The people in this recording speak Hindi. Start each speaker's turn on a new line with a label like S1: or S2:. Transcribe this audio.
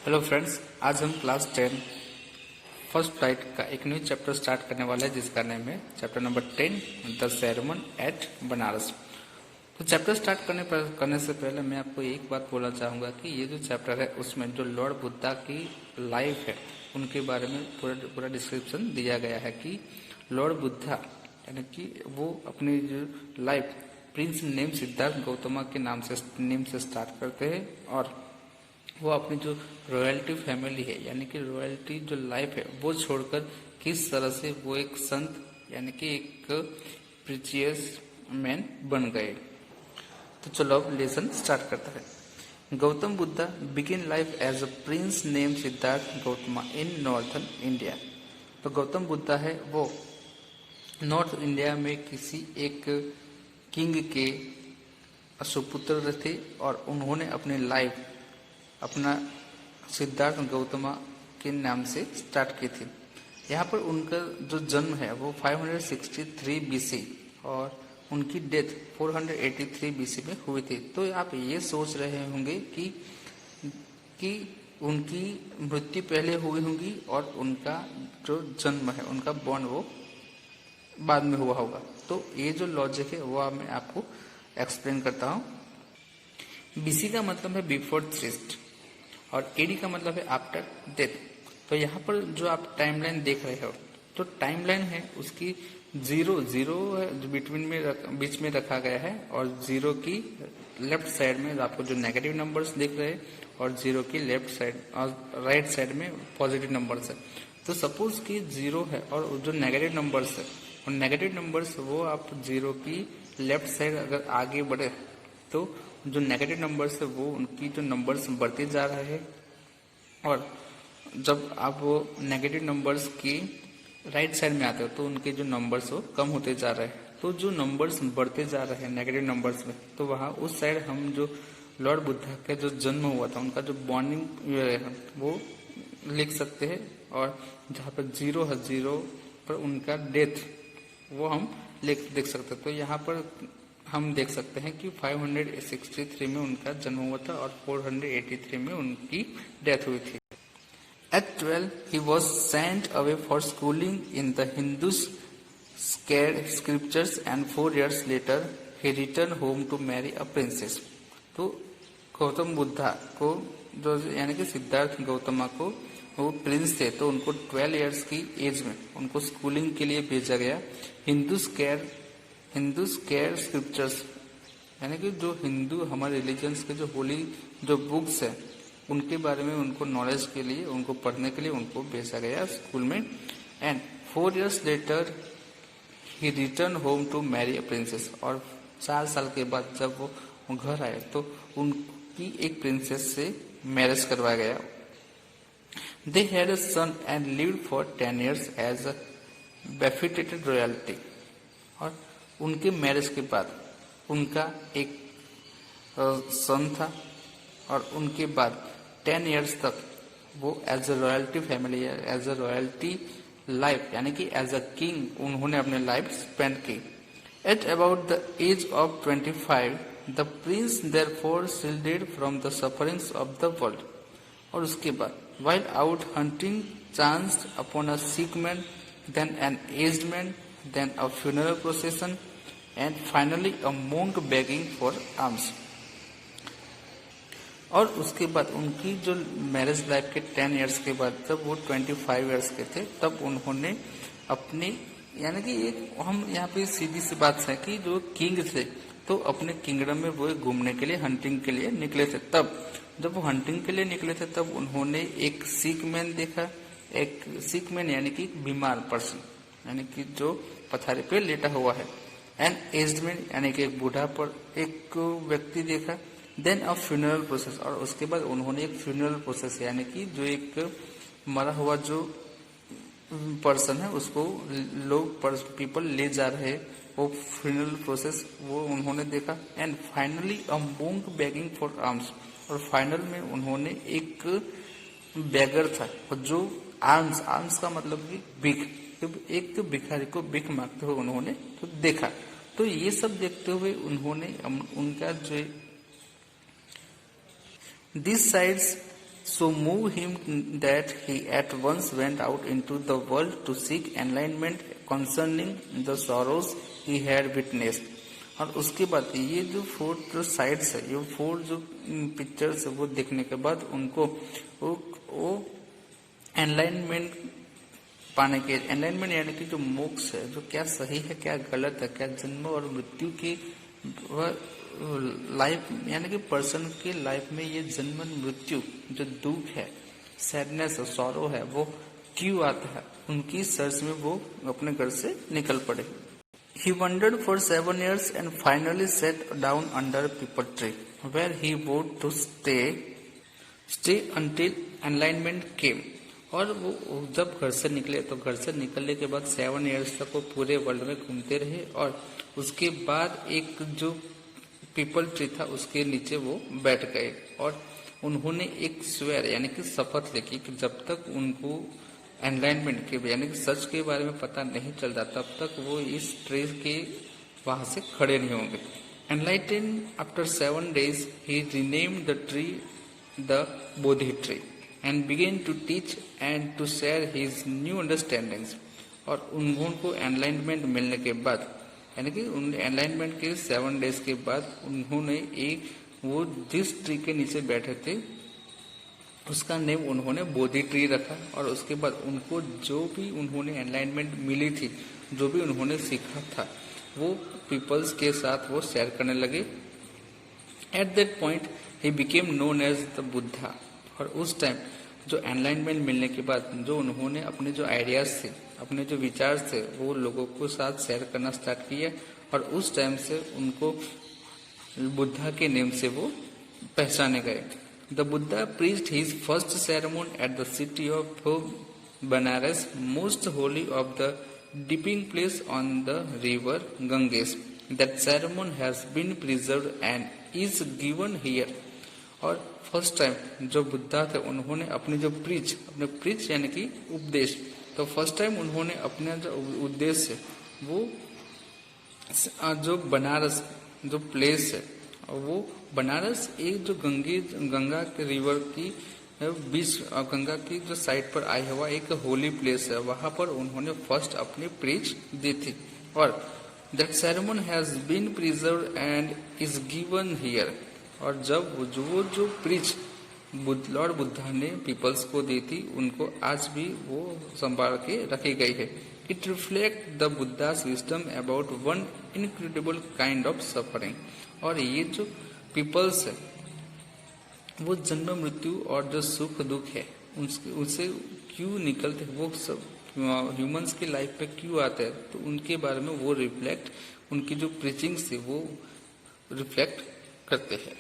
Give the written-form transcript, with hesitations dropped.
S1: हेलो फ्रेंड्स, आज हम क्लास 10 फर्स्ट फ्लाइट का एक न्यू चैप्टर स्टार्ट करने वाले हैं, जिसका नेम है chapter number 10 the sermon at Benares. तो चैप्टर स्टार्ट करने से पहले मैं आपको एक बात बोलना चाहूँगा कि ये जो चैप्टर है उसमें जो लॉर्ड बुद्धा की लाइफ है उनके बारे में पूरा डिस्क्रिप्शन दिया गया है कि लॉर्ड बुद्धा यानी कि वो अपनी जो life Prince name Siddhartha Gautama के नेम से स्टार्ट करते हैं और वो अपनी जो रॉयल्टी फैमिली है यानी कि रॉयल्टी जो लाइफ है वो छोड़कर किस तरह से वो एक संत यानी कि एक प्रीचियस मैन बन गए। तो चलो अब लेसन स्टार्ट करता है। Gautam Buddha begin life as a prince name Siddhartha Gautama in northern India. तो गौतम बुद्धा है वो नॉर्थ इंडिया में किसी एक किंग के सुपुत्र थे और उन्होंने अपनी लाइफ अपना सिद्धार्थ गौतमा के नाम से स्टार्ट की थी। यहाँ पर उनका जो जन्म है वो 563 बीसी और उनकी डेथ 483 बीसी में हुई थी। तो आप ये सोच रहे होंगे कि उनकी मृत्यु पहले हुई होगी और उनका जो जन्म है उनका बॉर्न वो बाद में हुआ होगा। तो ये जो लॉजिक है वो मैं आपको एक्सप्लेन करता हूँ। बीसी का मतलब है बिफोर क्राइस्ट और एडी का मतलब है आफ्टर डेथ। तो यहाँ पर जो आप टाइमलाइन देख रहे हो तो टाइमलाइन है उसकी जीरो है बीच में रखा गया है और जीरो की लेफ्ट साइड में आपको जो नेगेटिव नंबर्स दिख रहे हैं और जीरो की लेफ्ट साइड और राइट साइड में पॉजिटिव नंबर्स है। तो सपोज कि जीरो है और जो नेगेटिव नंबर्स है और नेगेटिव नंबर्स वो आप जीरो की लेफ्ट साइड अगर आगे बढ़े तो जो नेगेटिव नंबर्स है वो उनकी जो नंबर्स बढ़ते जा रहे हैं और जब आप वो नेगेटिव नंबर्स की राइट साइड में आते हो तो उनके जो नंबर्स हो कम होते जा रहे हैं। तो जो नंबर्स बढ़ते जा रहे हैं नेगेटिव नंबर्स में तो वहाँ उस साइड हम जो लॉर्ड बुद्धा का जो जन्म हुआ था उनका जो बॉर्निंग है वो लिख सकते हैं और जहाँ पर जीरो है जीरो पर उनका डेथ वो हम देख सकते हैं। तो यहाँ पर हम देख सकते हैं कि 563 में उनका जन्म हुआ था और 483 में उनकी डेथ हुई थी। At 12, he was sent away for schooling in the Hindu scriptures and 4 years later he returned home to marry a princess. तो गौतम बुद्धा को जो यानी कि सिद्धार्थ गौतमा को वो प्रिंस थे तो उनको 12 इयर्स की एज में उनको स्कूलिंग के लिए भेजा गया हिंदू स्क्रिप्चर्स यानी कि जो हिंदू हमारे रिलीजन्स के जो होली जो बुक्स है उनके बारे में उनको नॉलेज के लिए उनको पढ़ने के लिए उनको भेजा गया स्कूल में। And 4 years later he return home to marry a princess और 4 साल के बाद जब वो घर आए तो उनकी एक प्रिंसेस से मैरिज करवाया गया। They had a son and lived for 10 years as a befitted royalty. और उनके मैरिज के बाद उनका एक सन था और उनके बाद 10 years तक वो as a royalty family as a royalty life यानी कि एज अ किंग उन्होंने अपने लाइफ स्पेंड की। At about the age of 25 the prince therefore shielded from the sufferings of the world. और उसके बाद while out hunting chanced upon a sick man, then an aged man, then a funeral procession and finally a monk begging for alms। और उसके बाद उनकी जो मैरिज लाइफ के 10 years के बाद जब वो 25 years के थे तब उन्होंने अपने यानी कि एक हम यहाँ पे सीधी सी बात है कि जो किंग थे तो अपने किंगडम में वो घूमने के लिए हंटिंग के लिए निकले थे। तब जब वो हंटिंग के लिए निकले थे तब उन्होंने एक सिक मैन देखा। एक सिक मैन यानी कि बीमार पर्सन यानी कि जो पथारी पे लेटा हुआ है। एंड एज्ड मैन यानी कि एक बूढ़ा पर एक व्यक्ति देखा। देन अ फ्यूनरल प्रोसेस और उसके बाद उन्होंने एक फ्यूनरल प्रोसेस यानी कि जो एक मरा हुआ जो पर्सन है उसको लोग पीपल ले जा रहे वो फ्यूनरल प्रोसेस वो उन्होंने देखा। And finally a monk begging for arms और फाइनल में उन्होंने एक बेगर था जो आर्म्स का मतलब कि भीख एक भिखारी को भीख मांगते हुए उन्होंने तो देखा। तो ये सब देखते हुए उन्होंने उनका जो this sides so moved him that he at once went out into the world to seek enlightenment concerning the sorrows he had witnessed. और उसके बाद ये जो 4 जो साइड्स है, ये 4 जो पिक्चर्स है, वो देखने के बाद उनको वो एनलाइनमेंट पाने के, एनलाइनमेंट यानी कि जो मोक्ष है, जो क्या सही है क्या गलत है, क्या जन्म और मृत्यु की लाइफ यानी कि पर्सन की लाइफ में ये जन्म मृत्यु जो दुख है, सैडनेस है, सॉरो है, वो क्यों आता है, उनकी सर्च में वो अपने घर से निकल पड़े. He wandered for 7 years and finally sat down under a peepal tree, where he vowed to stay until enlightenment came. और वो जब घर से निकले तो घर से निकलने के बाद 7 years तक वो पूरे वर्ल्ड में घूमते रहे और उसके बाद एक जो पीपल ट्री था उसके नीचे वो बैठ गए और उन्होंने एक स्वेर यानी कि शपथ ली कि जब तक उनको एनलाइनमेंट के यानी कि सच के बारे में पता नहीं चल रहा तब तक वो इस ट्री के वहां से खड़े नहीं होंगे. Enlighten after 7 days he renamed the tree the Bodhi tree and began to teach and to share his new understandings. और उनको एनलाइनमेंट मिलने के बाद यानी कि एनलाइनमेंट के 7 days के बाद उन्होंने एक वो जिस ट्री के नीचे बैठे थे उसका नेम उन्होंने बोधि ट्री रखा. और उसके बाद उनको जो भी उन्होंने एनलाइनमेंट मिली थी, जो भी उन्होंने सीखा था, वो पीपल्स के साथ वो शेयर करने लगे. At that point he became known as the Buddha. और उस टाइम जो एनलाइनमेंट मिलने के बाद जो उन्होंने अपने जो आइडियाज थे, अपने जो विचार थे, वो लोगों को साथ शेयर करना स्टार्ट किया और उस टाइम से उनको बुद्धा के नेम से वो पहचाने गए. The Buddha preached his first sermon at the city of Banaras, most holy of the dipping place on the river Ganges. That sermon has been preserved and is given here. और फर्स्ट टाइम जो बुद्धा थे उन्होंने अपने जो प्रीच यानी कि उपदेश, तो फर्स्ट टाइम उन्होंने अपने जो उद्देश्य वो जो बनारस जो प्लेस है वो बनारस एक जो गंगा के रिवर की बीच गंगा की जो साइड पर आया हुआ एक होली प्लेस है, वहां पर उन्होंने फर्स्ट अपनी प्रीच दी थी. और that ceremony has been preserved and is given here. और जब वो जो प्रीच लॉर्ड बुद्धा ने पीपल्स को दी थी उनको आज भी वो संभाल के रखी गई है. It reflect the Buddhas wisdom about one incredible kind of suffering. और ये जो पीपल्स है वो जन्म मृत्यु और जो सुख दुख है उनसे क्यों निकलते, वो सब ह्यूमंस की लाइफ पे क्यों आते हैं, तो उनके बारे में वो रिफ्लेक्ट, उनकी जो प्रीचिंग से वो रिफ्लेक्ट करते हैं.